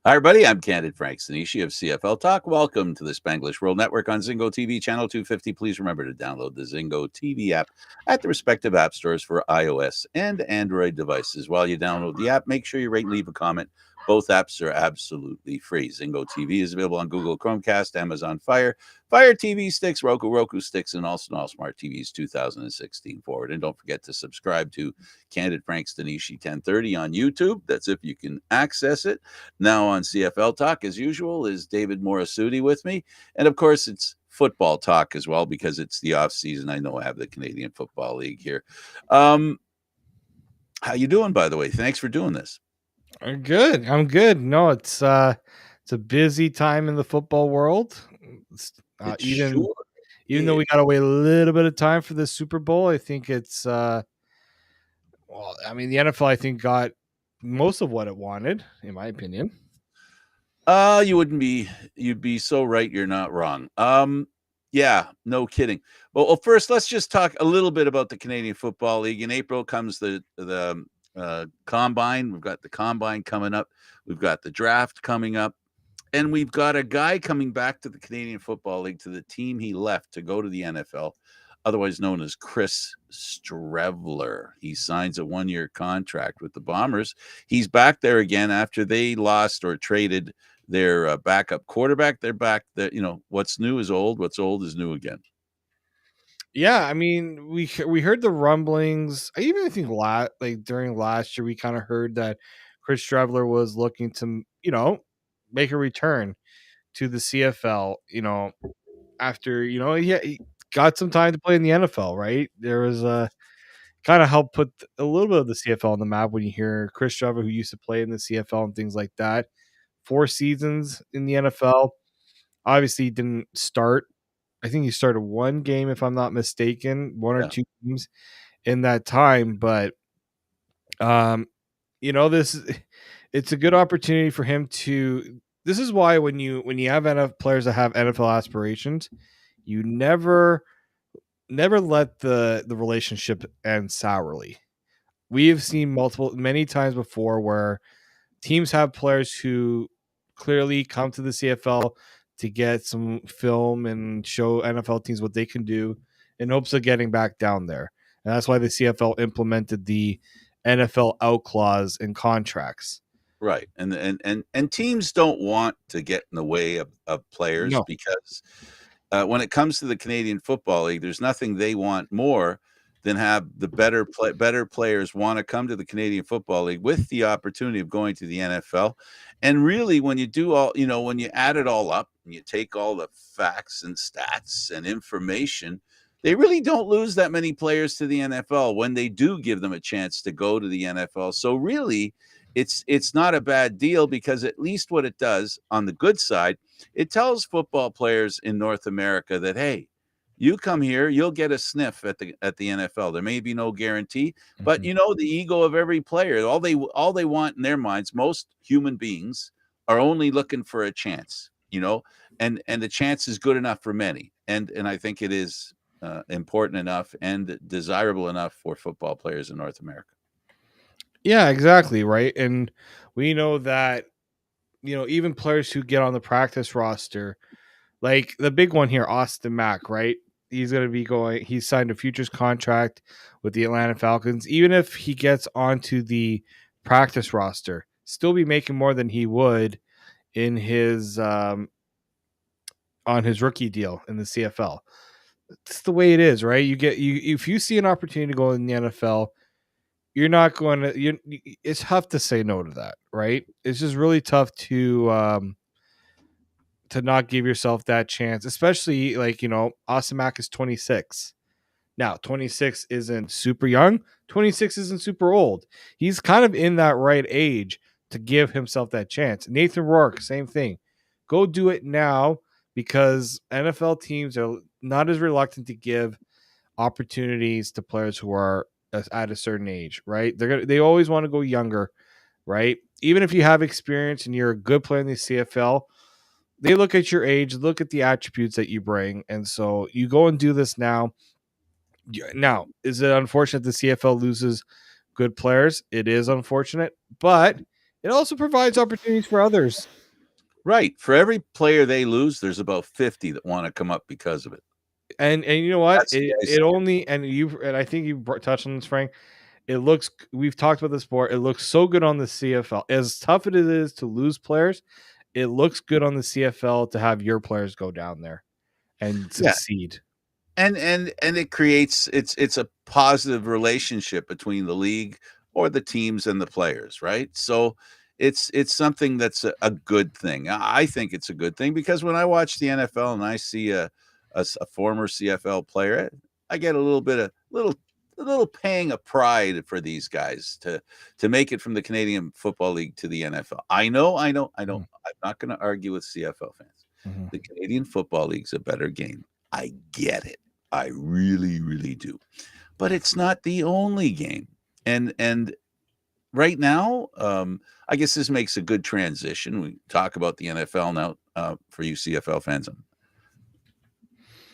Hi, everybody. I'm Candid Stanisci of CFL Talk. Welcome to the Spanglish World Network on Zingo TV, channel 250. Please remember to download the Zingo TV app at the respective app stores for iOS and Android devices. While you download the app, make sure you rate and leave a comment. Both apps are absolutely free. Zingo TV is available on Google Chromecast, Amazon Fire TV sticks, Roku sticks, and also all smart TVs 2016 forward. And don't forget to subscribe to Candid Stanisci 1030 on YouTube. That's if you can access it. Now on CFL Talk, as usual, is David Morassutti with me. And of course, it's football talk as well because it's the off season. I know I have the Canadian Football League here. How you doing, by the way? Thanks for doing this. I'm good. No, it's a busy time in the football world. Even Sure though we got to wait a little bit of time for the Super Bowl, I think it's the NFL I think got most of what it wanted, in my opinion. You'd be so right. You're not wrong. Yeah, no kidding. Well, first, let's just talk a little bit about the Canadian Football League. In April comes the combine. We've got the combine coming up. We've got the draft coming up. And we've got a guy coming back to the Canadian Football League, to the team he left to go to the NFL, otherwise known as Chris Streveler. He signs a 1-year contract with the Bombers. He's back there again after they lost or traded their backup quarterback. They're back. What's new is old. What's old is new again. Yeah, I mean, we heard the rumblings. I even think during last year, we kind of heard that Chris Streveler was looking to, make a return to the CFL. After he got some time to play in the NFL, right? There was a kind of helped put a little bit of the CFL on the map when you hear Chris Streveler, who used to play in the CFL and things like that. 4 seasons in the NFL. Obviously, he didn't start. I think he started 1 game, if I'm not mistaken, 1 or 2 games in that time. But, this it's a good opportunity for him to. This is why when you have NFL players that have NFL aspirations, you never let the relationship end sourly. We have seen many times before where teams have players who clearly come to the CFL to get some film and show NFL teams what they can do in hopes of getting back down there. And that's why the CFL implemented the NFL out clause in contracts. Right. And teams don't want to get in the way of players because when it comes to the Canadian Football League, there's nothing they want more than have the better players want to come to the Canadian Football League with the opportunity of going to the NFL. And really, when you do when you add it all up and you take all the facts and stats and information, they really don't lose that many players to the NFL when they do give them a chance to go to the NFL. So really, it's not a bad deal, because at least what it does on the good side, it tells football players in North America that, hey, you come here, you'll get a sniff at the NFL. There may be no guarantee, but the ego of every player, all they want in their minds, most human beings are only looking for a chance, and the chance is good enough for many, and I think it is important enough and desirable enough for football players in North America. Yeah, exactly, right. And we know that even players who get on the practice roster, like the big one here, Austin Mack, right? He's going to be going. He signed a futures contract with the Atlanta Falcons. Even if he gets onto the practice roster, still be making more than he would in his on his rookie deal in the CFL. It's the way it is, right? If you see an opportunity to go in the NFL, you're not going to. It's tough to say no to that, right? It's just really tough to not give yourself that chance, especially Austin Mack is 26. Now, 26 isn't super young, 26 isn't super old. He's kind of in that right age to give himself that chance. Nathan Rourke, same thing. Go do it now, because NFL teams are not as reluctant to give opportunities to players who are at a certain age, right? They always want to go younger, right? Even if you have experience and you're a good player in the CFL, they look at your age, look at the attributes that you bring, and so you go and do this now. Now, is it unfortunate the CFL loses good players? It is unfortunate, but it also provides opportunities for others. Right. For every player they lose, there's about 50 that want to come up because of it. And you know what? That's the way I It see it. only and I think you touched on this, Frank. It looks we've talked about the sport. It looks so good on the CFL. As tough it is to lose players, it looks good on the CFL to have your players go down there and Yeah. succeed. And it creates it's a positive relationship between the league or the teams and the players, right? So it's something that's a good thing. I think it's a good thing because when I watch the NFL and I see a former CFL player, I get a little bit of a little pang of pride for these guys to make it from the Canadian Football League to the NFL. I know. I'm not going to argue with CFL fans. Mm-hmm. The Canadian Football League's a better game. I get it. I really, really do. But it's not the only game. And right now, I guess this makes a good transition. We talk about the NFL now for you CFL fans.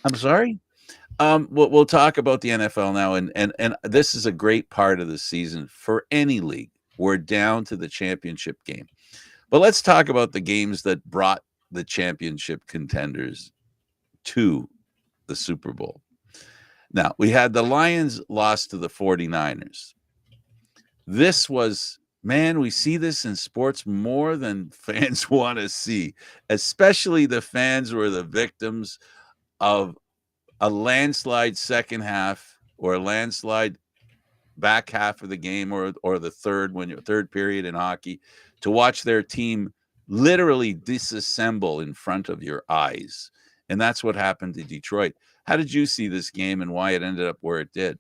I'm sorry. We'll talk about the NFL now, and this is a great part of the season for any league. We're down to the championship game, but let's talk about the games that brought the championship contenders to the Super Bowl. Now, we had the Lions lost to the 49ers. This was, man, we see this in sports more than fans want to see, especially the fans who are the victims of a landslide second half or a landslide back half of the game or the third period in hockey to watch their team literally disassemble in front of your eyes. And that's what happened to Detroit. How did you see this game and why it ended up where it did?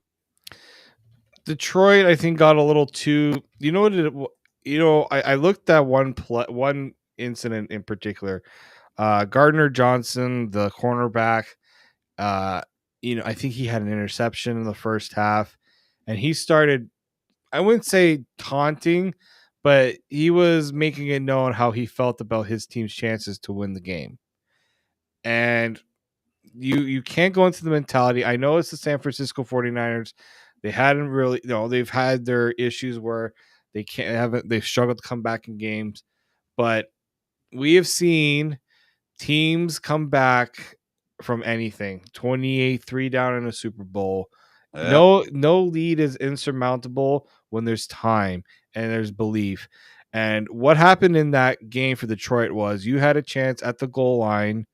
Detroit, I think, got a little too. You know what? I looked at one incident in particular. Gardner Johnson, the cornerback. I think he had an interception in the first half, and he started. I wouldn't say taunting, but he was making it known how he felt about his team's chances to win the game. And you can't go into the mentality. I know it's the San Francisco 49ers. They hadn't really, they've had their issues where they've struggled to come back in games, but we have seen teams come back from anything. 28-3 down in a Super Bowl. Yep. No lead is insurmountable when there's time and there's belief. And what happened in that game for Detroit was you had a chance at the goal line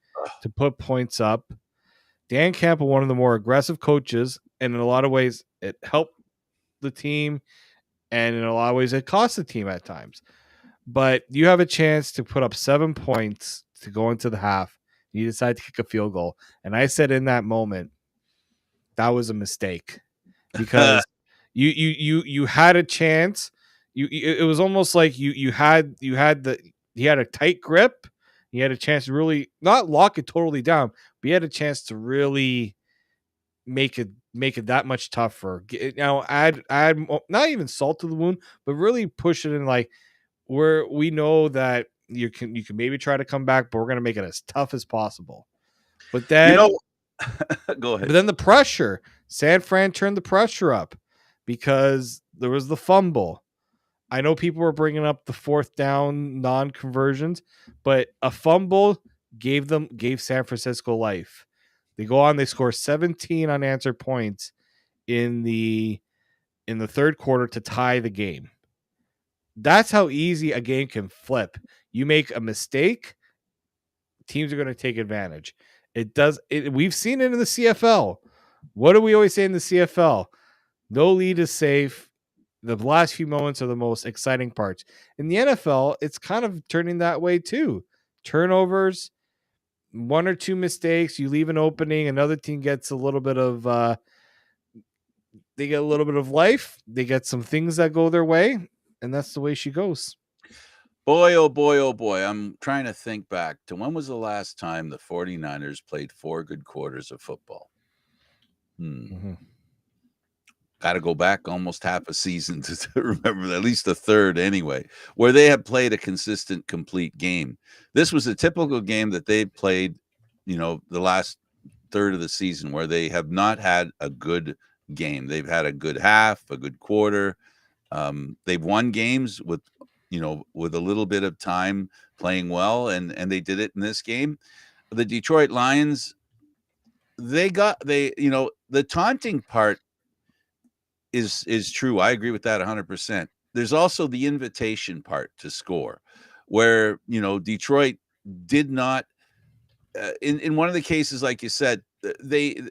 to put points up. Dan Campbell, one of the more aggressive coaches, and in a lot of ways, it helped the team, and in a lot of ways, it cost the team at times. But you have a chance to put up 7 points to go into the half. You decide to kick a field goal, and I said in that moment, that was a mistake because you had a chance. It was almost like he had a tight grip. He had a chance to really not lock it totally down, but he had a chance to really make it that much tougher. Now add not even salt to the wound, but really push it in like where we know that you can maybe try to come back, but we're gonna make it as tough as possible. But then Go ahead. But then the pressure, San Fran turned the pressure up because there was the fumble. I know people were bringing up the fourth down non-conversions, but a fumble gave San Francisco life. They go on, they score 17 unanswered points in the third quarter to tie the game. That's how easy a game can flip. You make a mistake, teams are going to take advantage. We've seen it in the CFL. What do we always say in the CFL? No lead is safe. The last few moments are the most exciting parts. In the NFL, it's kind of turning that way too. Turnovers, one or two mistakes, you leave an opening, another team gets a little bit of they get a little bit of life, they get some things that go their way, and that's the way she goes. Boy, oh boy, oh boy. I'm trying to think back to when was the last time the 49ers played 4 good quarters of football? Got to go back almost half a season to remember at least a third anyway, where they have played a consistent, complete game. This was a typical game that they played, the last third of the season where they have not had a good game. They've had a good half, a good quarter. They've won games with with a little bit of time playing well, and they did it in this game. The Detroit Lions, the taunting part is true. I agree with that 100%. There's also the invitation part to score, where Detroit did not. In one of the cases, like you said, they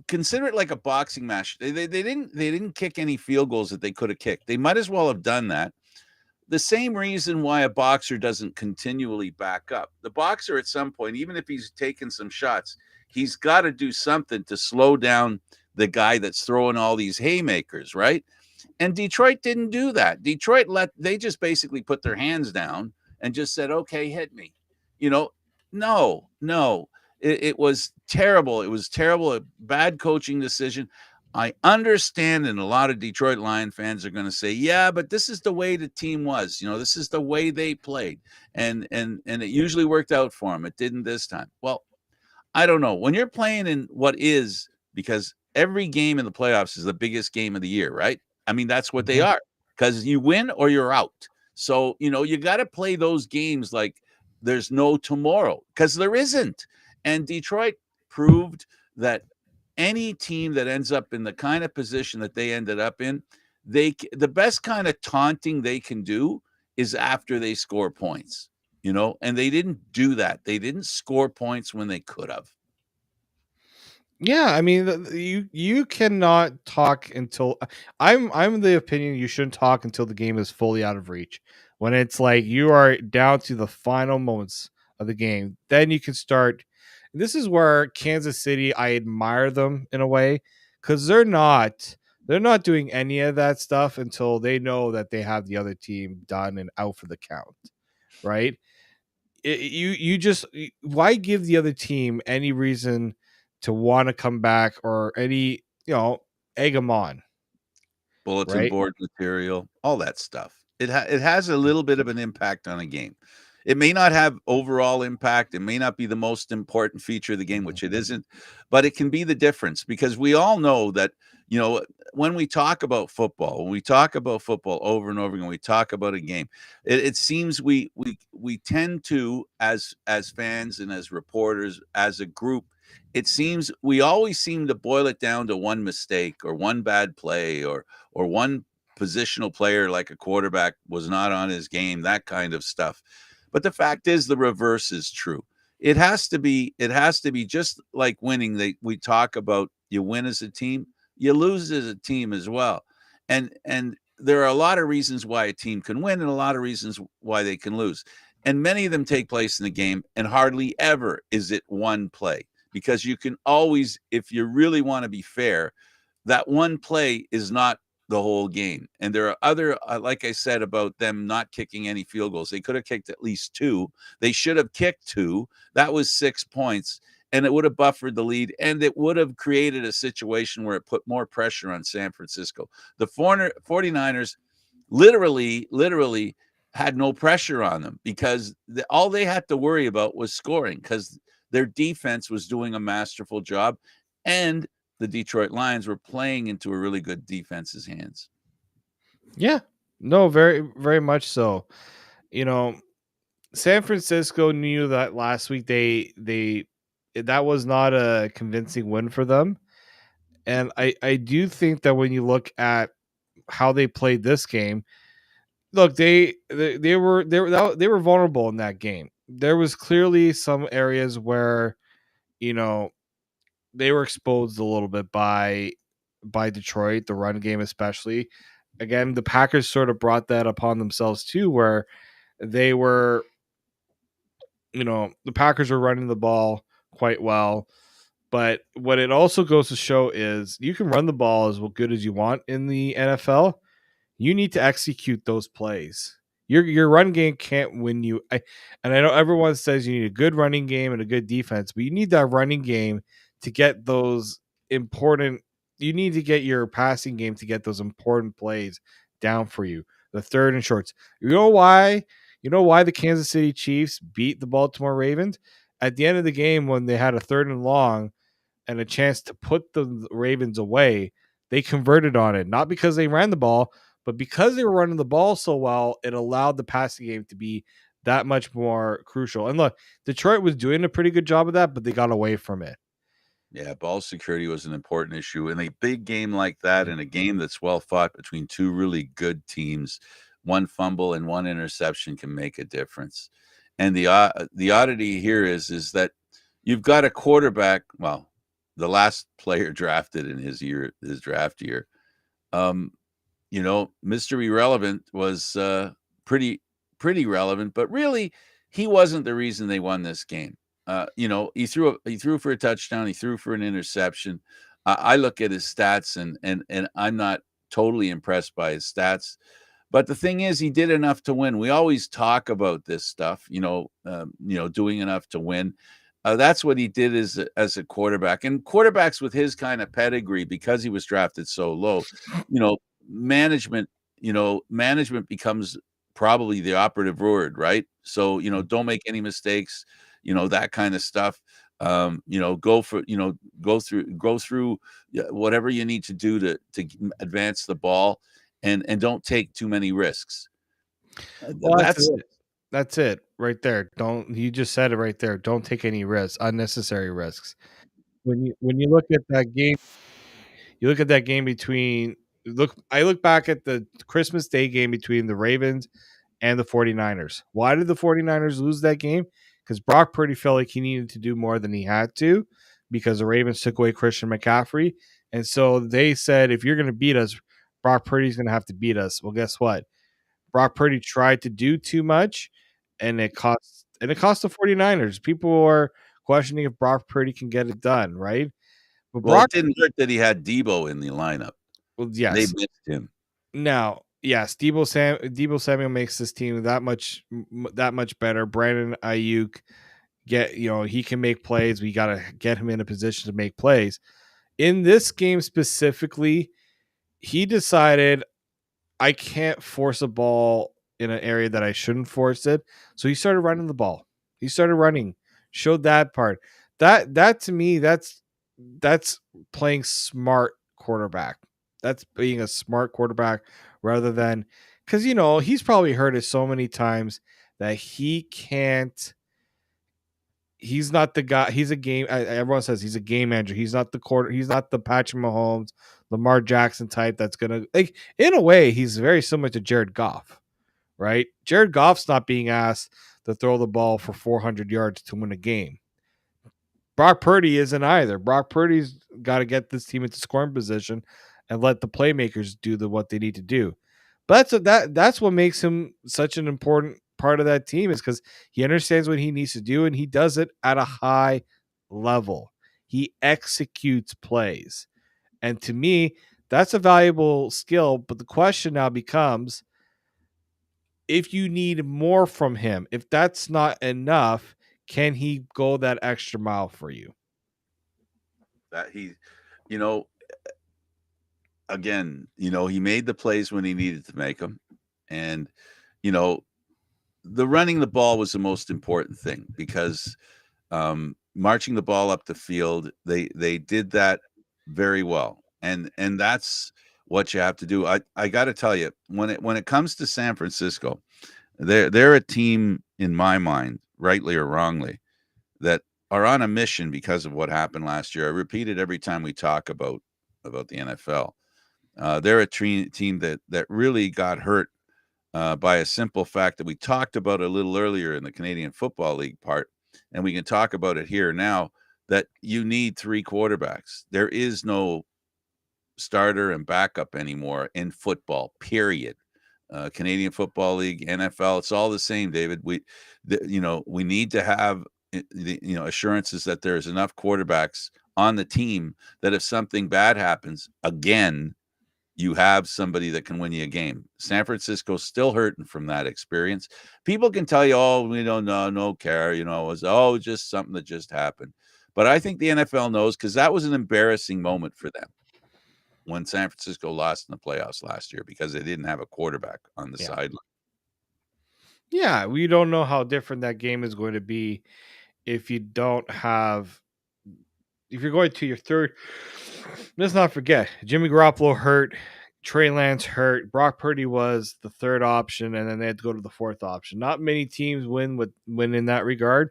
consider it like a boxing match. They didn't kick any field goals that they could have kicked. They might as well have done that. The same reason why a boxer doesn't continually back up. The boxer at some point, even if he's taking some shots, he's got to do something to slow down the guy that's throwing all these haymakers, right? And Detroit didn't do that. They just basically put their hands down and just said, okay, hit me. No. It was terrible. It was terrible. A bad coaching decision. I understand, and a lot of Detroit Lion fans are going to say, yeah, but this is the way the team was. This is the way they played. And it usually worked out for them. It didn't this time. Well, I don't know. When you're playing in because every game in the playoffs is the biggest game of the year, right? I mean, that's what they are, because you win or you're out. So, you got to play those games like there's no tomorrow, because there isn't. And Detroit proved that any team that ends up in the kind of position that they ended up in, the best kind of taunting they can do is after they score points, and they didn't do that. They didn't score points when they could have. Yeah, I mean, you cannot talk until I'm the opinion you shouldn't talk until the game is fully out of reach. When it's like you are down to the final moments of the game, then you can start. This is where Kansas City, I admire them in a way, because they're not doing any of that stuff until they know that they have the other team done and out for the count, right? Why give the other team any reason to want to come back, or any egg them on, Bulletin right? board material, all that stuff. It has a little bit of an impact on a game. It may not have overall impact. It may not be the most important feature of the game, which it isn't, but it can be the difference, because we all know that, when we talk about football over and over again, we talk about a game. It seems we tend to, as fans and as reporters, as a group, it seems we always seem to boil it down to one mistake or one bad play or one positional player, like a quarterback was not on his game, that kind of stuff. But the fact is, the reverse is true. It has to be just like winning. We talk about, you win as a team, you lose as a team as well. And there are a lot of reasons why a team can win and a lot of reasons why they can lose. And many of them take place in the game, and hardly ever is it one play, because you can always, if you really want to be fair, that one play is not the whole game. And there are other, like I said about them not kicking any field goals, they could have kicked at least 2. They should have kicked 2. That was 6 points, and it would have buffered the lead, and it would have created a situation where it put more pressure on San Francisco. The 49ers literally had no pressure on them, because all they had to worry about was scoring, because their defense was doing a masterful job, and the Detroit Lions were playing into a really good defense's hands. Yeah, no, very, very much so. San Francisco knew that last week that was not a convincing win for them. And I do think that when you look at how they played this game, look, they were vulnerable in that game. There was clearly some areas where, you know, they were exposed a little bit by Detroit, the run game especially. Again, the Packers sort of brought that upon themselves too, where they were, the Packers were running the ball quite well. But what it also goes to show is you can run the ball as good as you want in the NFL. You need to execute those plays. Your run game can't win you. And I know everyone says you need a good running game and a good defense, but you need that running game to get those important. You need to get your passing game to get those important plays down for you. The third and shorts. You know why? You know why the Kansas City Chiefs beat the Baltimore Ravens? At the end of the game, when they had a third and long and a chance to put the Ravens away, they converted on it. Not because they ran the ball, But because they were running the ball so well, it allowed the passing game to be that much more crucial. And look, Detroit was doing a pretty good job of that, but they got away from it. Yeah, ball security was an important issue in a big game like that, in a game that's well fought between two really good teams. One fumble and one interception can make a difference. And the oddity here is that you've got a quarterback. Well, the last player drafted in his draft year, Mr. Irrelevant was pretty relevant, but really he wasn't the reason they won this game. He threw for a touchdown, he threw for an interception. I look at his stats and I'm not totally impressed by his stats. But the thing is, he did enough to win. We always talk about this stuff, doing enough to win. That's what he did as a quarterback. And quarterbacks with his kind of pedigree, because he was drafted so low, management becomes probably the operative word, right? So, don't make any mistakes, that kind of stuff. Go through whatever you need to do to advance the ball, and don't take too many risks. Well, that's it right there. You just said it right there. Don't take any risks, unnecessary risks. When you look at that game, I look back at the Christmas Day game between the Ravens and the 49ers. Why did the 49ers lose that game? Because Brock Purdy felt like he needed to do more than he had to, because the Ravens took away Christian McCaffrey. And so they said, if you're going to beat us, Brock Purdy's going to have to beat us. Well, guess what? Brock Purdy tried to do too much, and it cost the 49ers. People are questioning if Brock Purdy can get it done, right? But Brock, it didn't hurt that he had Debo in the lineup. Well, yes. They missed him. Now, yes, Debo Samuel makes this team that much better. Brandon Ayuk, he can make plays. We got to get him in a position to make plays. In this game specifically, he decided, I can't force a ball in an area that I shouldn't force it. So he started running the ball. He started running. Showed that part. That to me, that's playing smart quarterback. That's being a smart quarterback, rather than, because he's probably heard it so many times that he can't. He's not the guy. He's a game. Everyone says he's a game manager. He's not the He's not the Patrick Mahomes, Lamar Jackson type. That's gonna, like, in a way, he's very similar to Jared Goff, right? Jared Goff's not being asked to throw the ball for 400 yards to win a game. Brock Purdy isn't either. Brock Purdy's got to get this team into scoring position and let the playmakers do what they need to do. But that's what makes him such an important part of that team, is because he understands what he needs to do, and he does it at a high level. He executes plays. And to me, that's a valuable skill. But the question now becomes, if you need more from him, if that's not enough, can he go that extra mile for you? That again, he made the plays when he needed to make them. And, the running the ball was the most important thing, because marching the ball up the field, they did that very well. And that's what you have to do. I got to tell you, when it comes to San Francisco, they're a team, in my mind, rightly or wrongly, that are on a mission because of what happened last year. I repeat it every time we talk about the NFL. They're a team that really got hurt by a simple fact that we talked about a little earlier in the Canadian Football League part, and we can talk about it here now, that you need three quarterbacks. There is no starter and backup anymore in football, period. Canadian Football League, NFL, it's all the same, David. We need to have assurances that there's enough quarterbacks on the team that if something bad happens again, you have somebody that can win you a game. San Francisco's still hurting from that experience. People can tell you, oh, we don't know, no care, it was just something that just happened. But I think the NFL knows, because that was an embarrassing moment for them when San Francisco lost in the playoffs last year, because they didn't have a quarterback on the sideline. Yeah, we don't know how different that game is going to be if you're going to your third. Let's not forget, Jimmy Garoppolo hurt. Trey Lance hurt. Brock Purdy was the third option, and then they had to go to the fourth option. Not many teams win in that regard.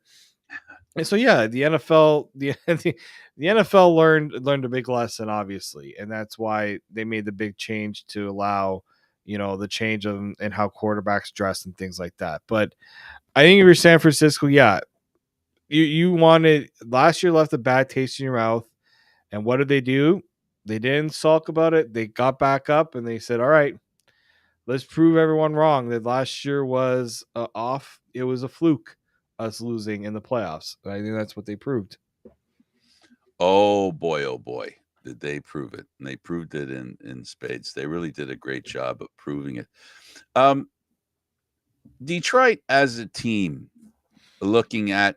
And so yeah, the NFL the NFL learned a big lesson, obviously, and that's why they made the big change to allow the change of and how quarterbacks dress and things like that. But I think if you're San Francisco, yeah, you wanted last year left a bad taste in your mouth, and what did they do? They didn't sulk about it. They got back up and they said, "All right, let's prove everyone wrong that last year was off. It was a fluke, us losing in the playoffs." And I think that's what they proved. Oh boy, did they prove it. And they proved it in spades. They really did a great job of proving it. Detroit as a team, looking at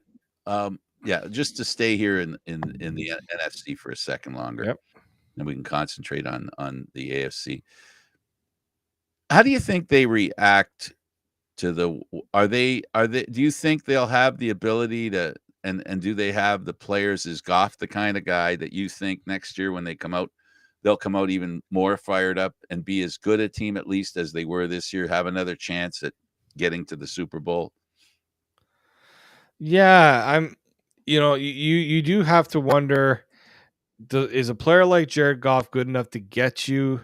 just to stay here in the NFC for a second longer. Yep. And we can concentrate on the AFC. How do you think they react to do you think they'll have the ability to and do they have the players? Is Goff the kind of guy that you think next year when they come out, they'll come out even more fired up and be as good a team at least as they were this year, have another chance at getting to the Super Bowl? Yeah, you do have to wonder, is a player like Jared Goff good enough to get you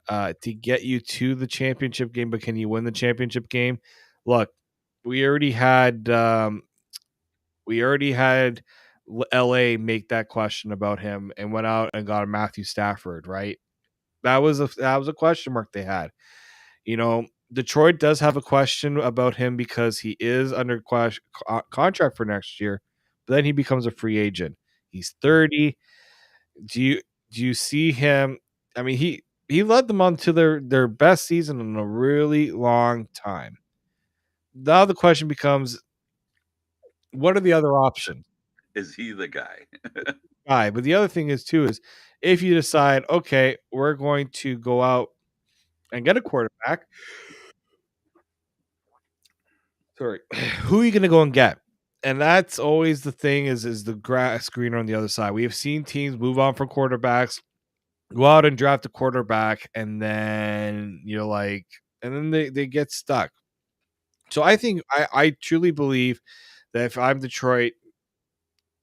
to the championship game, but can you win the championship game? Look, we already had LA make that question about him and went out and got a Matthew Stafford, right? That was a question mark they had. Detroit does have a question about him because he is under contract for next year, but then he becomes a free agent. He's 30. Do you see him? I mean, he led them on to their best season in a really long time. Now the question becomes, what are the other options? Is he the guy? But the other thing is too is if you decide, okay, we're going to go out and get a quarterback. Sorry, who are you going to go and get? And that's always the thing is the grass greener on the other side. We have seen teams move on from quarterbacks, go out and draft a quarterback, and then they get stuck. So I think I truly believe that if I'm Detroit,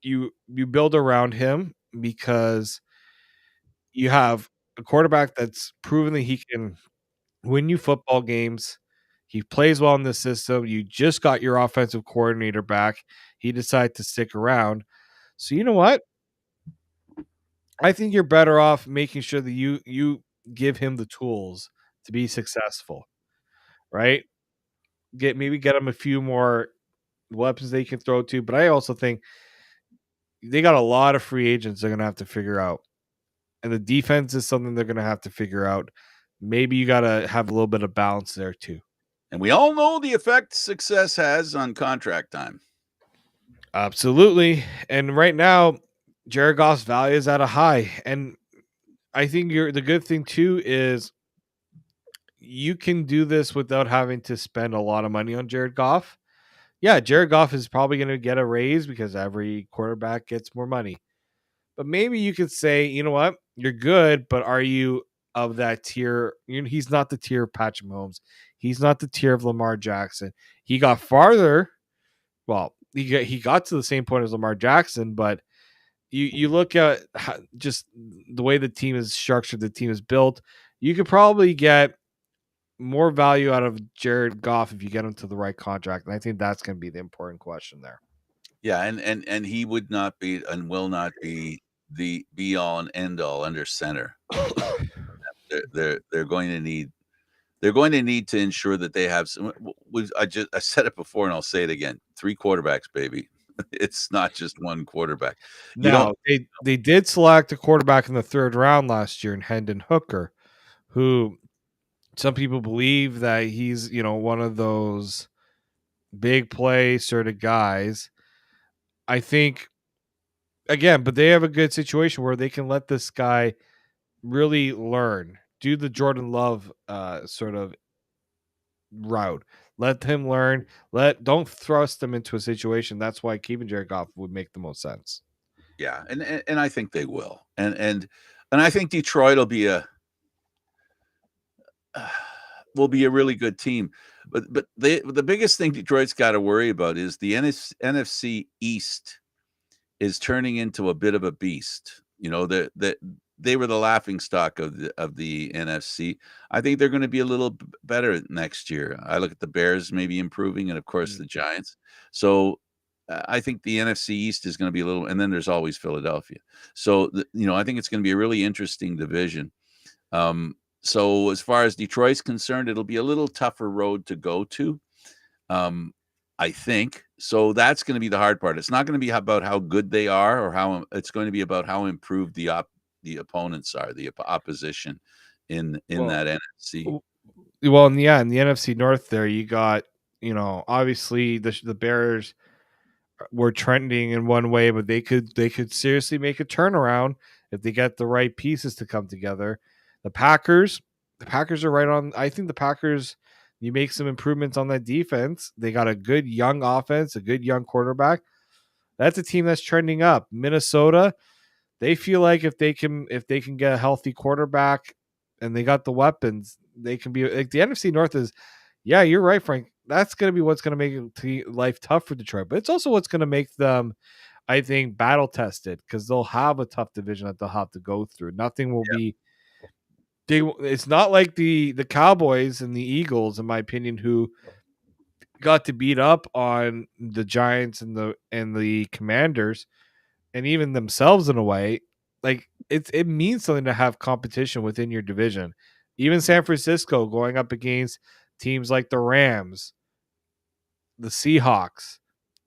you build around him because you have a quarterback that's proven that he can win you football games. He plays well in the system. You just got your offensive coordinator back. He decided to stick around. So you know what? I think you're better off making sure that you give him the tools to be successful, right? Get him a few more weapons they can throw to, but I also think they got a lot of free agents they're gonna have to figure out. And the defense is something they're gonna have to figure out. Maybe you gotta have a little bit of balance there too. And we all know the effect success has on contract time. Absolutely. And right now, Jared Goff's value is at a high. And I think the good thing too is you can do this without having to spend a lot of money on Jared Goff. Yeah, Jared Goff is probably going to get a raise because every quarterback gets more money. But maybe you could say, you know what, you're good, but are you of that tier? He's not the tier of Patrick Mahomes. He's not the tier of Lamar Jackson. He got farther. Well, he got to the same point as Lamar Jackson, but you look at just the way the team is structured, the team is built. You could probably get more value out of Jared Goff if you get him to the right contract, and I think that's going to be the important question there. Yeah, and he would not be and will not be the be all and end all under center. They're going to need to ensure that they have some. I said it before and I'll say it again: 3 quarterbacks, baby. It's not just one quarterback. Now they did select a quarterback in the 3rd round last year in Hendon Hooker, who some people believe that he's one of those big play sort of guys. I think again, but they have a good situation where they can let this guy really learn, do the Jordan Love sort of route. Let him learn. Don't thrust him into a situation. That's why keeping Jared Goff would make the most sense. Yeah, and I think they will. And I think Detroit will be will be a really good team. But the biggest thing Detroit's got to worry about is the NFC East is turning into a bit of a beast. You know, they were the laughing stock of the NFC. I think they're going to be a little better next year. I look at the Bears maybe improving, and of course the Giants. So I think the NFC East is going to be a little, and then there's always Philadelphia. So I think it's going to be a really interesting division. So as far as Detroit's concerned, it'll be a little tougher road to go to. I think so. That's going to be the hard part. It's not going to be about how good they are, or how it's going to be about how improved the opponents are, the opposition in that NFC. Well, in the NFC North, there you got obviously the Bears were trending in one way, but they could seriously make a turnaround if they get the right pieces to come together. The Packers are right on. I think the Packers, you make some improvements on that defense. They got a good young offense, a good young quarterback. That's a team that's trending up. Minnesota, they feel like if they can get a healthy quarterback and they got the weapons, they can be like the NFC North is. Yeah, you're right, Frank. That's going to be what's going to make life tough for Detroit, but it's also what's going to make them, I think, battle tested because they'll have a tough division that they'll have to go through. Nothing will be. It's not like the Cowboys and the Eagles, in my opinion, who got to beat up on the Giants and the Commanders, and even themselves in a way. Like it means something to have competition within your division. Even San Francisco going up against teams like the Rams, the Seahawks,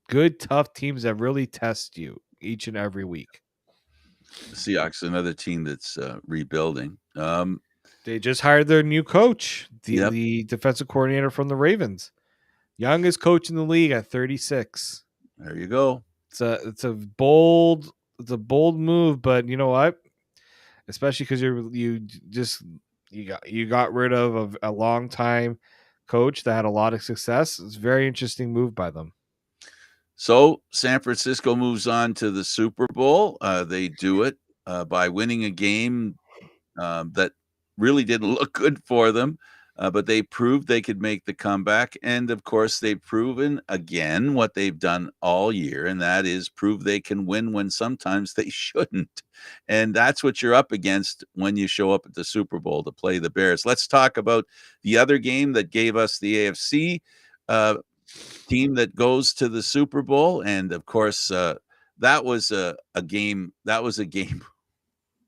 good tough teams that really test you each and every week. The Seahawks, another team that's rebuilding. They just hired their new coach, Yep. the defensive coordinator from the Ravens, youngest coach in the league at 36. There you go. It's a bold move, but you know what? Especially because you got rid of a long time coach that had a lot of success. It's a very interesting move by them. So San Francisco moves on to the Super Bowl. They do it by winning a game that really didn't look good for them, but they proved they could make the comeback. And of course, they've proven again what they've done all year, and that is prove they can win when sometimes they shouldn't. And that's what you're up against when you show up at the Super Bowl to play the Bears. Let's talk about the other game that gave us the AFC team that goes to the Super Bowl. And of course, that was a game. That was a game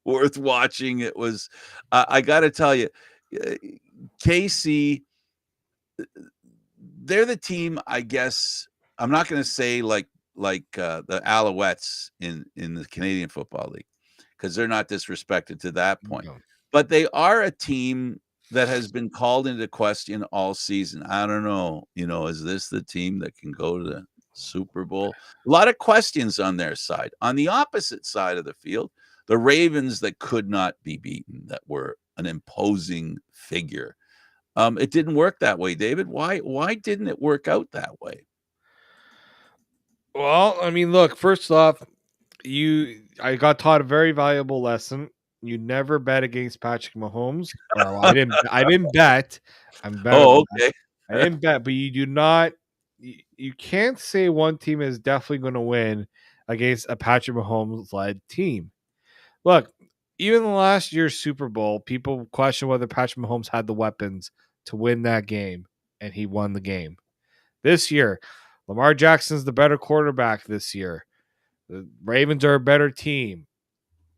worth watching. It was, I got to tell you, KC, they're the team, I guess. I'm not going to say like the Alouettes in the Canadian Football League, because they're not disrespected to that point. No. But they are a team that has been called into question all season. I don't know, is this the team that can go to the Super Bowl? A lot of questions on their side. On the opposite side of the field, the Ravens that could not be beaten, that were an imposing figure. It didn't work that way, David. Why didn't it work out that way? Well, I mean, look, first off, I got taught a very valuable lesson. You never bet against Patrick Mahomes. Well, I didn't bet. I'm better. Oh, okay. I didn't bet, but you do not. You can't say one team is definitely going to win against a Patrick Mahomes led team. Look, even last year's Super Bowl, people question whether Patrick Mahomes had the weapons to win that game, and he won the game. This year, Lamar Jackson's the better quarterback this year. The Ravens are a better team.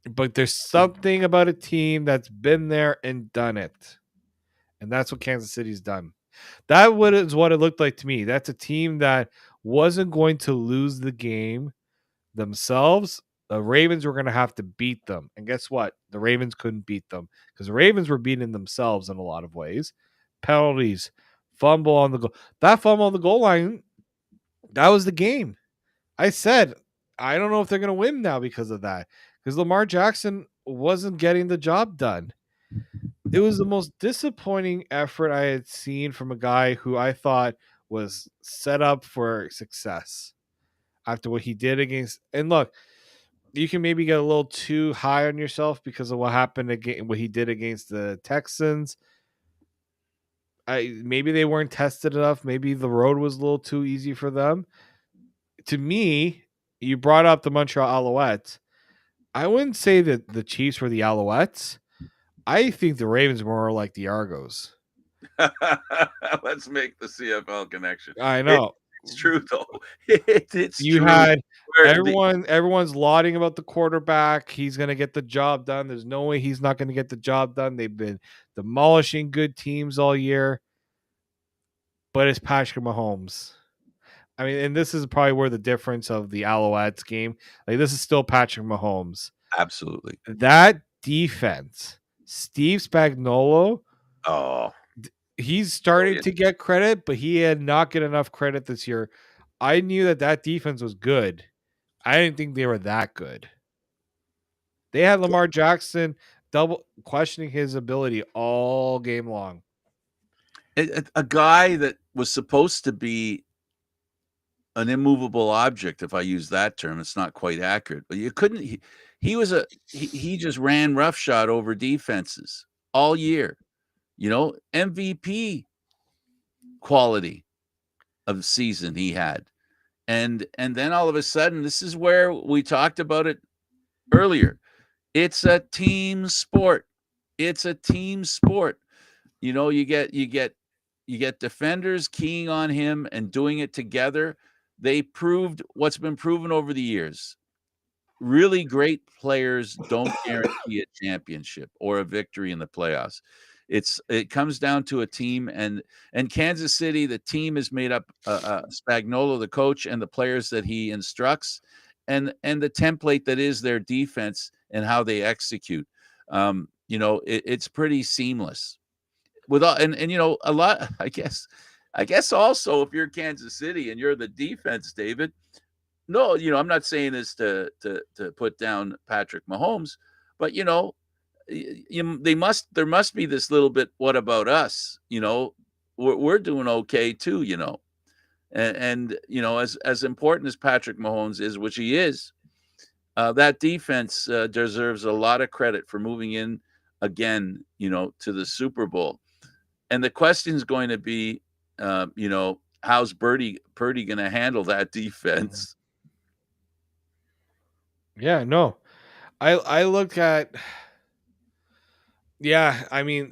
But there's something about a team that's been there and done it. And that's what Kansas City's done. That is what it looked like to me. That's a team that wasn't going to lose the game themselves. The Ravens were going to have to beat them. And guess what? The Ravens couldn't beat them because the Ravens were beating themselves in a lot of ways. Penalties, fumble on the goal. That fumble on the goal line, that was the game. I said, I don't know if they're going to win now because of that. Because Lamar Jackson wasn't getting the job done. It was the most disappointing effort I had seen from a guy who I thought was set up for success after what he did against. And look, you can maybe get a little too high on yourself because of what happened again, what he did against the Texans. maybe they weren't tested enough. Maybe the road was a little too easy for them. To me, you brought up the Montreal Alouettes. I wouldn't say that the Chiefs were the Alouettes. I think the Ravens were more like the Argos. Let's make the CFL connection. I know. It's true though. It's You true. had everyone's lauding about the quarterback. He's going to get the job done. There's no way he's not going to get the job done. They've been demolishing good teams all year. But it's Patrick Mahomes. I mean, and this is probably where the difference of the Alouettes game. Like, this is still Patrick Mahomes. Absolutely. That defense, Steve Spagnuolo. Oh, he's starting to get credit, but he had not get enough credit this year. I knew that defense was good. I didn't think they were that good. They had Lamar Jackson double questioning his ability all game long. A guy that was supposed to be an immovable object, if I use that term, it's not quite accurate, but you couldn't. He just ran roughshod over defenses all year. MVP quality of season he had, and then all of a sudden, this is where we talked about it earlier. It's a team sport. It's a team sport. You get defenders keying on him and doing it together. They proved what's been proven over the years. Really great players don't guarantee a championship or a victory in the playoffs. It comes down to a team, and Kansas City, the team is made up Spagnuolo, the coach, and the players that he instructs, and the template that is their defense and how they execute. It's pretty seamless. A lot. I guess also if you're Kansas City and you're the defense, David. No, I'm not saying this to put down Patrick Mahomes, but there must be this little bit. What about us? We're doing okay too. And as important as Patrick Mahomes is, which he is, that defense deserves a lot of credit for moving in again, to the Super Bowl. And the question is going to be, how's Purdy going to handle that defense? Yeah, no. I look at. Yeah, I mean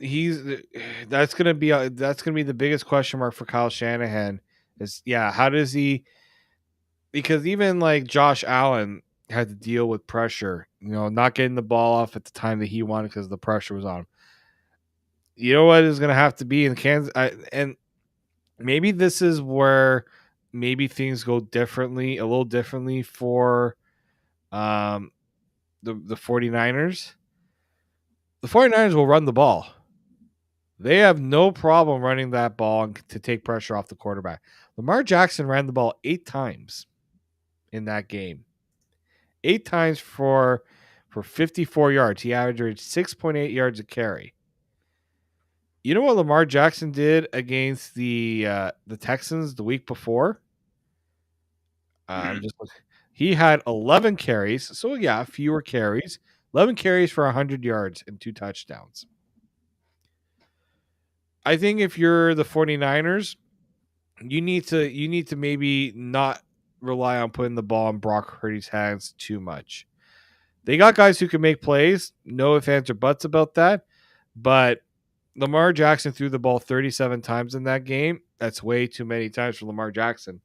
that's gonna be the biggest question mark for Kyle Shanahan. How does he? Because even like Josh Allen had to deal with pressure, not getting the ball off at the time that he wanted because the pressure was on him. You know what is going to have to be in Kansas, and maybe this is where maybe things go differently, a little differently for the 49ers. The 49ers will run the ball. They have no problem running that ball to take pressure off the quarterback. Lamar Jackson ran the ball 8 times in that game. 8 times for 54 yards. He averaged 6.8 yards a carry. You know what Lamar Jackson did against the Texans the week before? He had 11 carries. So, fewer carries. 11 carries for 100 yards and 2 touchdowns. I think if you're the 49ers, you need to maybe not rely on putting the ball in Brock Purdy's hands too much. They got guys who can make plays. No ifs, ands, or buts about that. But Lamar Jackson threw the ball 37 times in that game. That's way too many times for Lamar Jackson.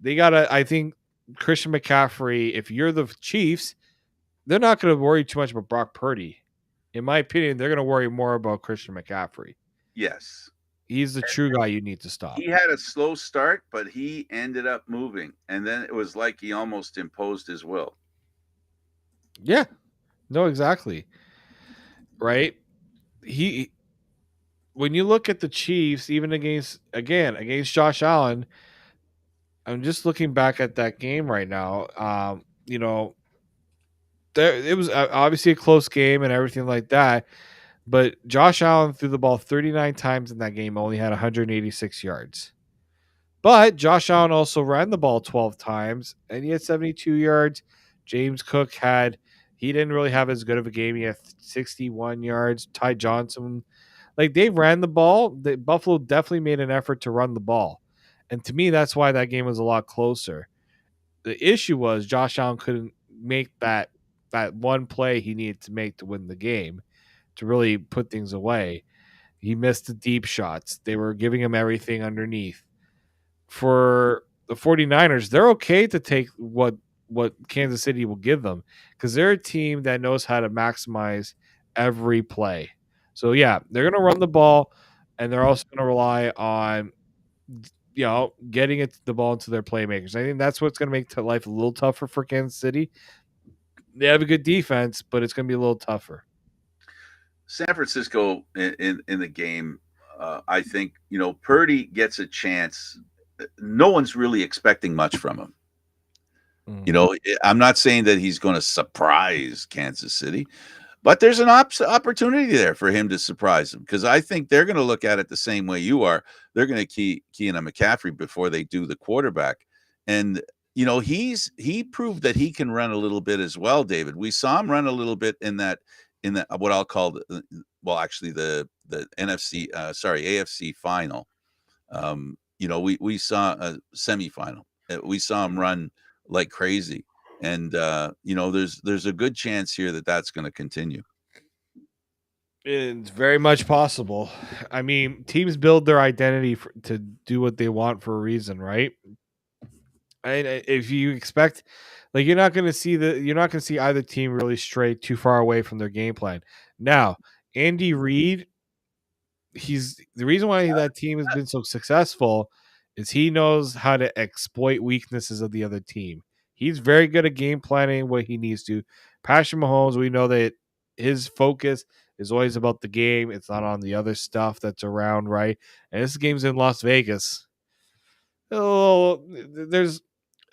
I think Christian McCaffrey, if you're the Chiefs, they're not going to worry too much about Brock Purdy. In my opinion, they're going to worry more about Christian McCaffrey. Yes. He's the true guy you need to stop. He had a slow start, but he ended up moving. And then it was like he almost imposed his will. Yeah. No, exactly. Right? When you look at the Chiefs, even against Josh Allen, I'm just looking back at that game right now. It was obviously a close game and everything like that. But Josh Allen threw the ball 39 times in that game, only had 186 yards. But Josh Allen also ran the ball 12 times, and he had 72 yards. James Cook he didn't really have as good of a game. He had 61 yards. Ty Johnson like they ran the ball. Buffalo definitely made an effort to run the ball, and to me, that's why that game was a lot closer. The issue was Josh Allen couldn't make that one play he needed to make to win the game to really put things away. He missed the deep shots. They were giving him everything underneath. For the 49ers, they're okay to take what Kansas City will give them because they're a team that knows how to maximize every play. So yeah, they're going to run the ball, and they're also going to rely on getting the ball into their playmakers. I think that's what's going to make life a little tougher for Kansas City. They have a good defense, but it's going to be a little tougher. San Francisco in the game, I think Purdy gets a chance. No one's really expecting much from him. I'm not saying that he's going to surprise Kansas City, but there's an opportunity there for him to surprise them because I think they're going to look at it the same way you are. They're going to key in on McCaffrey before they do the quarterback. And, he proved that he can run a little bit as well, David. We saw him run a little bit in that what I'll call the AFC final. We saw a semifinal. We saw him run like crazy. And, there's a good chance here that that's going to continue. It's very much possible. I mean, teams build their identity to do what they want for a reason, right? And if you expect, like, you're not going to see either team really stray too far away from their game plan. Now, Andy Reid, he's the reason why that team has been so successful is he knows how to exploit weaknesses of the other team. He's very good at game planning what he needs to. Patrick Mahomes, we know that his focus is always about the game. It's not on the other stuff that's around, right? And this game's in Las Vegas. Oh,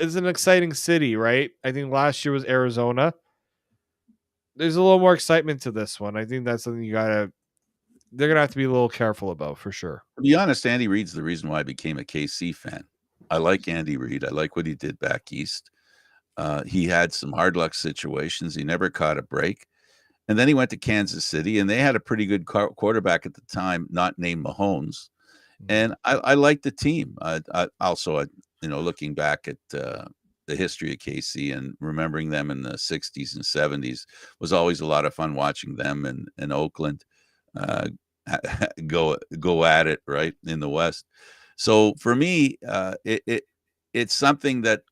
it's an exciting city, right? I think last year was Arizona. There's a little more excitement to this one. I think that's something they're gonna have to be a little careful about for sure. To be honest, Andy Reid's the reason why I became a KC fan. I like Andy Reid. I like what he did back east. He had some hard luck situations. He never caught a break. And then he went to Kansas City, and they had a pretty good quarterback at the time, not named Mahomes. And I like the team. I also, looking back at the history of KC and remembering them in the 60s and 70s was always a lot of fun watching them in Oakland go at it, right, in the West. So for me, it's something that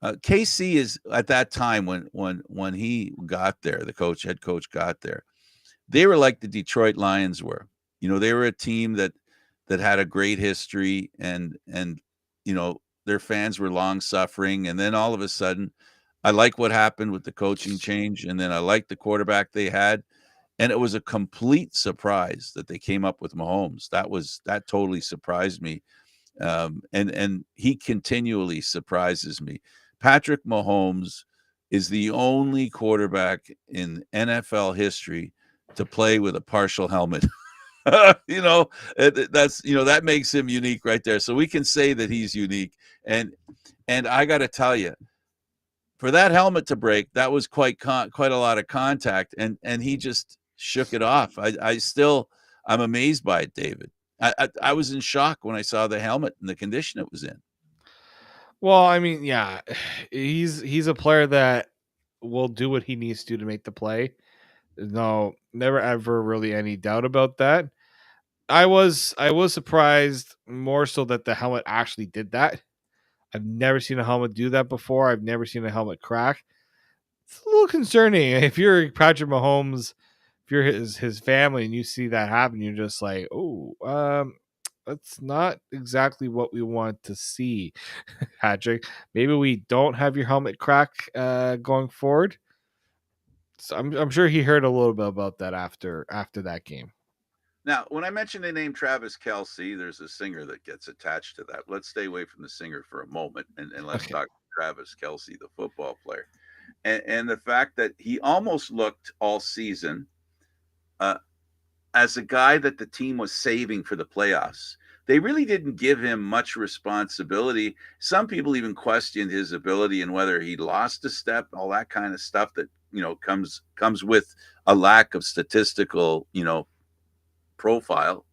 KC is at that time when he got there, the head coach got there, they were like the Detroit Lions were. They were a team that had a great history and their fans were long suffering. And then all of a sudden, I like what happened with the coaching change. And then I liked the quarterback they had. And it was a complete surprise that they came up with Mahomes. That totally surprised me. And he continually surprises me. Patrick Mahomes is the only quarterback in NFL history to play with a partial helmet. That makes him unique right there. So we can say that he's unique. And I got to tell you, for that helmet to break, that was quite a lot of contact, and he just shook it off. I'm amazed by it, David. I was in shock when I saw the helmet and the condition it was in. Well, I mean, yeah, he's a player that will do what he needs to make the play. No, never ever really any doubt about that. I was surprised more so that the helmet actually did that. I've never seen a helmet do that before. I've never seen a helmet crack. It's a little concerning. If you're Patrick Mahomes, if you're his family and you see that happen, you're just like, oh, that's not exactly what we want to see, Patrick. Maybe we don't have your helmet crack going forward. So I'm sure he heard a little bit about that after that game. Now, when I mentioned the name Travis Kelce, there's a singer that gets attached to that. Let's stay away from the singer for a moment and let's talk Travis Kelce, the football player. And the fact that he almost looked all season as a guy that the team was saving for the playoffs. They really didn't give him much responsibility. Some people even questioned his ability and whether he lost a step, all that kind of stuff that, comes with a lack of statistical, profile.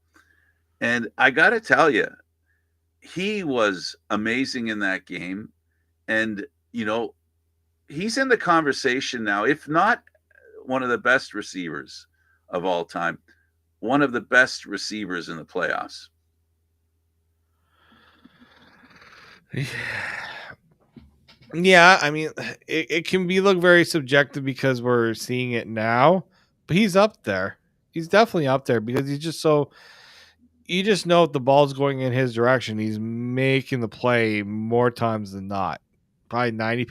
And I got to tell you, he was amazing in that game. And, he's in the conversation now, if not one of the best receivers of all time, one of the best receivers in the playoffs. Yeah, I mean, it can look very subjective because we're seeing it now, but he's up there. He's definitely up there because he's just so. You just know if the ball's going in his direction, he's making the play more times than not, probably 90%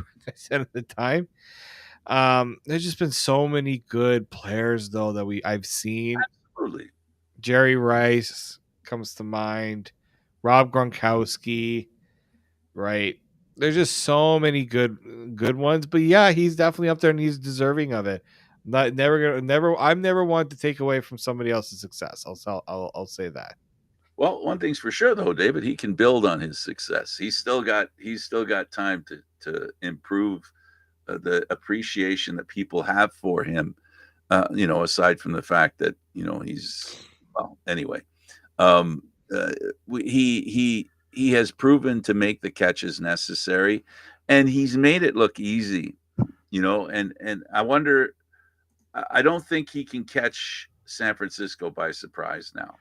of the time. There's just been so many good players though that I've seen. Absolutely. Jerry Rice comes to mind, Rob Gronkowski, right? There's just so many good ones, but yeah, he's definitely up there and he's deserving of it. Not never gonna never. I'm never wanted to take away from somebody else's success. I'll say that. Well, one thing's for sure though, David, he can build on his success. He's still got time to improve the appreciation that people have for him. Aside from the fact that he's well. Anyway, um, uh, he has proven to make the catches necessary, and he's made it look easy. And I wonder. I don't think he can catch San Francisco by surprise now.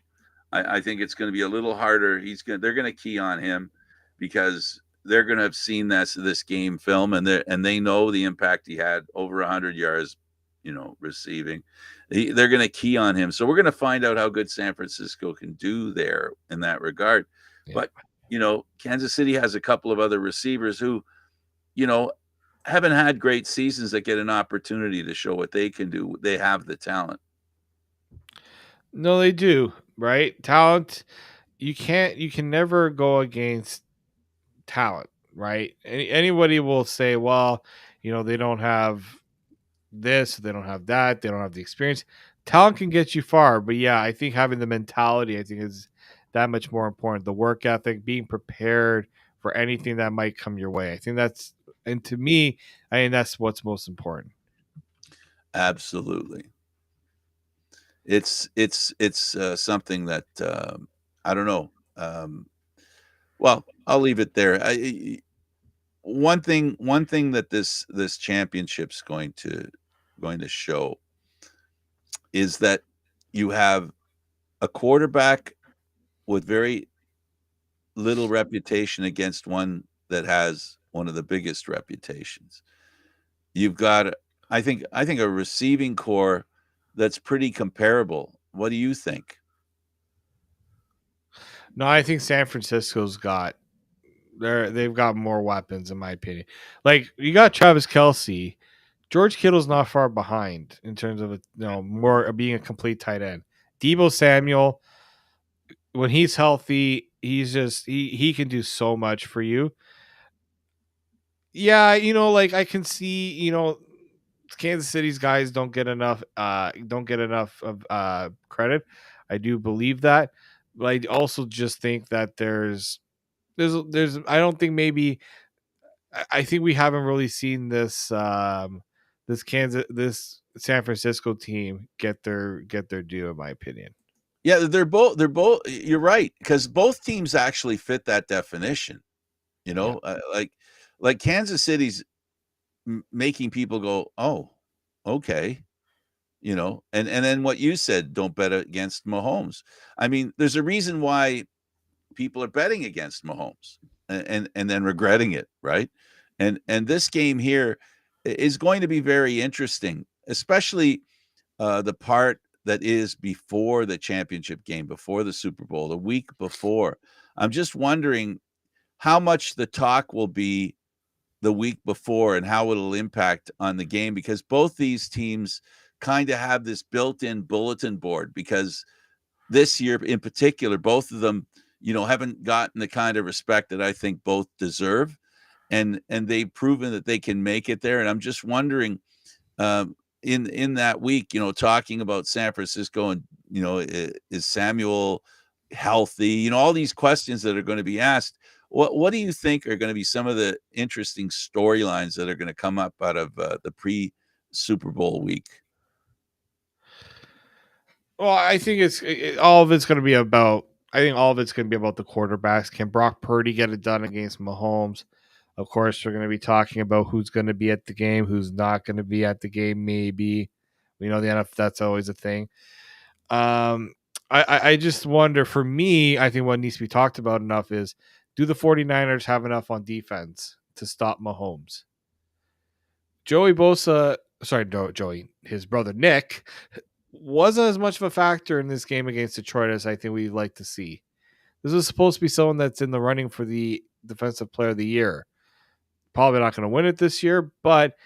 I think it's going to be a little harder. They're going to key on him because they're going to have seen this game film, and they know the impact he had, over 100 yards, receiving. They're going to key on him. So we're going to find out how good San Francisco can do there in that regard. Yeah. But Kansas City has a couple of other receivers who, haven't had great seasons that get an opportunity to show what they can do. They have the talent. No, they do, right? Talent. You can never go against talent, right? Anybody will say, well, they don't have this, they don't have that, they don't have the experience. Talent can get you far, but yeah, I think having the mentality, I think, is that much more important. The work ethic, being prepared for anything that might come your way. I think and to me, I think that's what's most important. Absolutely. It's something that I don't know. Well, I'll leave it there. One thing that this championship's going to show is that you have a quarterback with very little reputation against one that has one of the biggest reputations. You've got, I think a receiving core that's pretty comparable. What do you think? No, I think San Francisco's they've got more weapons, in my opinion. Like, you got Travis Kelce. George Kittle's not far behind in terms of more being a complete tight end. Deebo Samuel, when he's healthy, he's just he can do so much for you. Yeah, like, I can see, Kansas City's guys don't get enough of credit. I do believe that. But I also just think that there's I don't think maybe I think we haven't really seen this this San Francisco team get their due, in my opinion. Yeah, they're both you're right, because both teams actually fit that definition. Yeah. Like Kansas City's making people go, "Oh, okay." And then what you said, don't bet against Mahomes. I mean, there's a reason why people are betting against Mahomes and then regretting it, right? And this game here is going to be very interesting, especially the part that is before the championship game, before the Super Bowl, the week before. I'm just wondering how much the talk will be the week before and how it'll impact on the game, because both these teams kind of have this built-in bulletin board, because this year in particular, both of them, haven't gotten the kind of respect that I think both deserve. And they've proven that they can make it there. And I'm just wondering, in that week, talking about San Francisco and, is Samuel healthy? All these questions that are going to be asked. What do you think are going to be some of the interesting storylines that are going to come up out of the pre-Super Bowl week? Well, I think all of it's going to be about. I think all of it's going to be about the quarterbacks. Can Brock Purdy get it done against Mahomes? Of course, we're going to be talking about who's going to be at the game, who's not going to be at the game. Maybe we know the NFL. That's always a thing. I just wonder. For me, I think what needs to be talked about enough is: do the 49ers have enough on defense to stop Mahomes? Joey Bosa, sorry, no, Joey, his brother Nick, wasn't as much of a factor in this game against Detroit as I think we'd like to see. This is supposed to be someone that's in the running for the Defensive Player of the Year. Probably not going to win it this year, but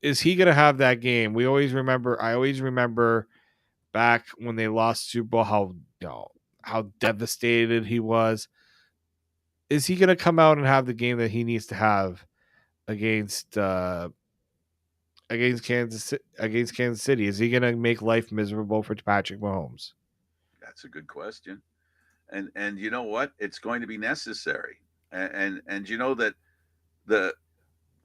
is he going to have that game? I always remember back when they lost Super Bowl how devastated he was. Is he going to come out and have the game that he needs to have against Kansas City? Is he going to make life miserable for Patrick Mahomes? That's a good question. And you know what? It's going to be necessary. And you know that the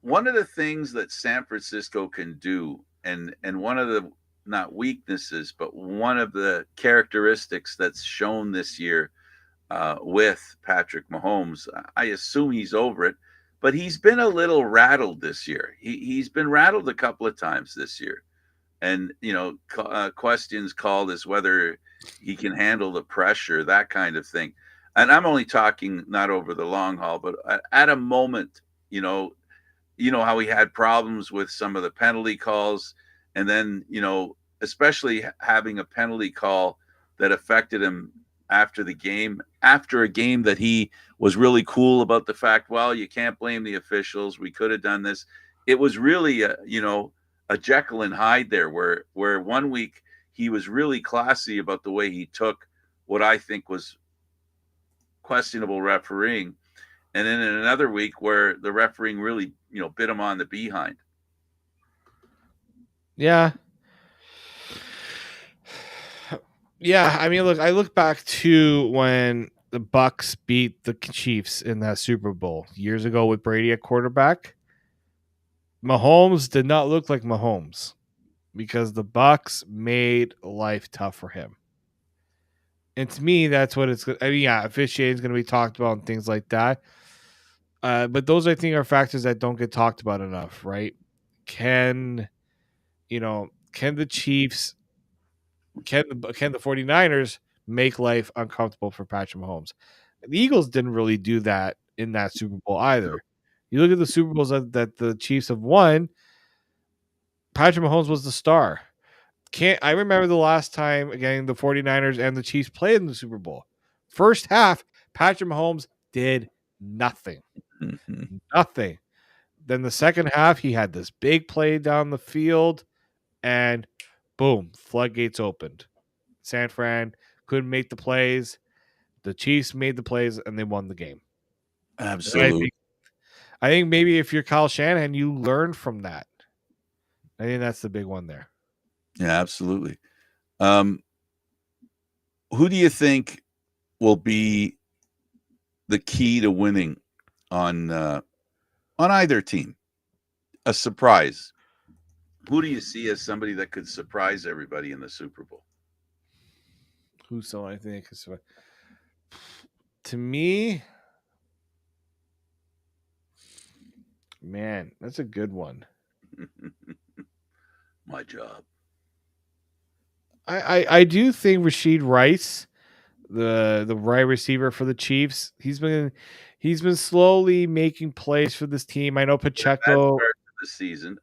one of the things that San Francisco can do, and one of the not weaknesses, but one of the characteristics that's shown this year with Patrick Mahomes, I assume he's over it, but he's been a little rattled this year. He's been rattled a couple of times this year, and questions called as whether he can handle the pressure, that kind of thing. And I'm only talking not over the long haul, but at a moment, how he had problems with some of the penalty calls, and then especially having a penalty call that affected him after a game that he was really cool about the fact, well, you can't blame the officials, we could have done this. It was really a Jekyll and Hyde there, where 1 week he was really classy about the way he took what I think was questionable refereeing, and then in another week where the refereeing really bit him on the behind. Yeah. I mean, look, I look back to when the Bucks beat the Chiefs in that Super Bowl years ago with Brady at quarterback. Mahomes did not look like Mahomes because the Bucks made life tough for him. And to me, that's what it's. I mean, yeah, officiating is going to be talked about and things like that. But those, I think, are factors that don't get talked about enough, right? Can the Chiefs, can the 49ers make life uncomfortable for Patrick Mahomes? The Eagles didn't really do that in that Super Bowl either. You look at the Super Bowls that the Chiefs have won, Patrick Mahomes was the star. I remember the last time, again, the 49ers and the Chiefs played in the Super Bowl. First half, Patrick Mahomes did nothing. Mm-hmm. Nothing. Then the second half, he had this big play down the field, and boom, floodgates opened. San Fran couldn't make the plays. The Chiefs made the plays, and they won the game. Absolutely. I think maybe if you're Kyle Shanahan, you learn from that. I think that's the big one there. Yeah, absolutely. Who do you think will be the key to winning on either team? A surprise. Who do you see as somebody that could surprise everybody in the Super Bowl? Who's so I think is to me, man, that's a good one. My job. I do think Rashid Rice, the wide receiver for the Chiefs, he's been slowly making plays for this team. I know Pacheco. A bad start to the season.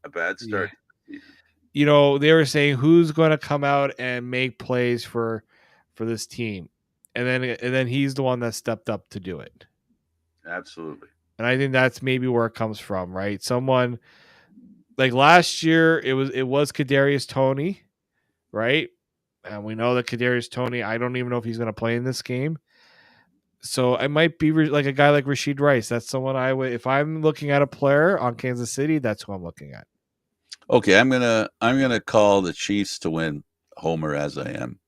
They were saying who's going to come out and make plays for this team, and then he's the one that stepped up to do it. Absolutely. And I think that's maybe where it comes from, right? Someone like last year, it was Kadarius Toney, right? And we know that Kadarius Toney, I don't even know if he's going to play in this game. So I might be like a guy like Rashid Rice. That's someone I would, if I'm looking at a player on Kansas City, that's who I'm looking at. Okay, I'm gonna call the Chiefs to win, homer as I am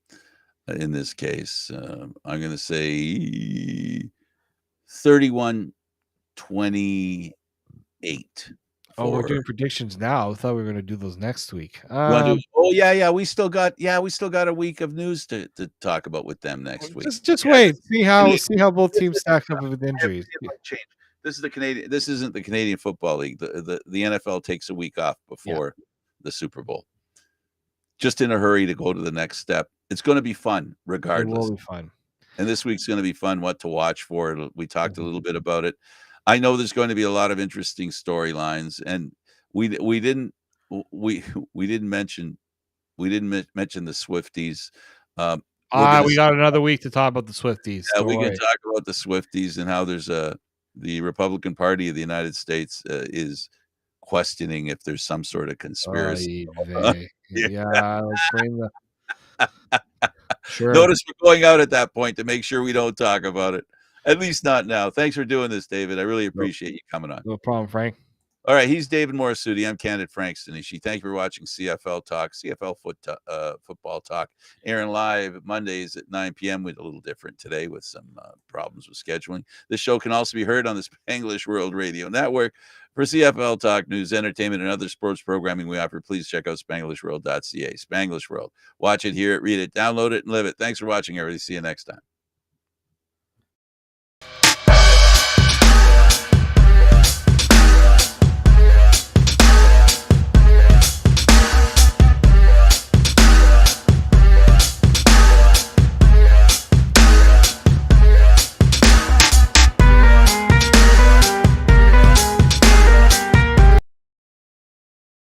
in this case. I'm gonna say 31-28. Oh, we're doing predictions now. I thought we were going to do those next week. Oh yeah, we still got a week of news to talk about with them next week. Just wait, see how both teams stack up with injuries. Change. This is the Canadian. This isn't the Canadian Football League. The NFL takes a week off before the Super Bowl. Just in a hurry to go to the next step. It's going to be fun, regardless. It will be fun. And this week's going to be fun. What to watch for? We talked a little bit about it. I know there's going to be a lot of interesting storylines, and we didn't mention the Swifties. We got another week to talk about the Swifties. Yeah, we can talk about the Swifties and how there's the Republican Party of the United States is questioning if there's some sort of conspiracy. Yeah, let's bring the. Sure. Notice we're going out at that point to make sure we don't talk about it. At least not now. Thanks for doing this, David. I really appreciate you coming on. No problem, Frank. All right, he's David Morassutti. I'm Candid Frank Stanisci. Thank you for watching CFL Talk, CFL Football Talk, airing live Mondays at 9 p.m. With a little different today with some problems with scheduling. This show can also be heard on the Spanglish World Radio Network. For CFL Talk news, entertainment, and other sports programming we offer, please check out SpanglishWorld.ca. Spanglish World. Watch it, hear it, read it, download it, and live it. Thanks for watching, everybody. See you next time.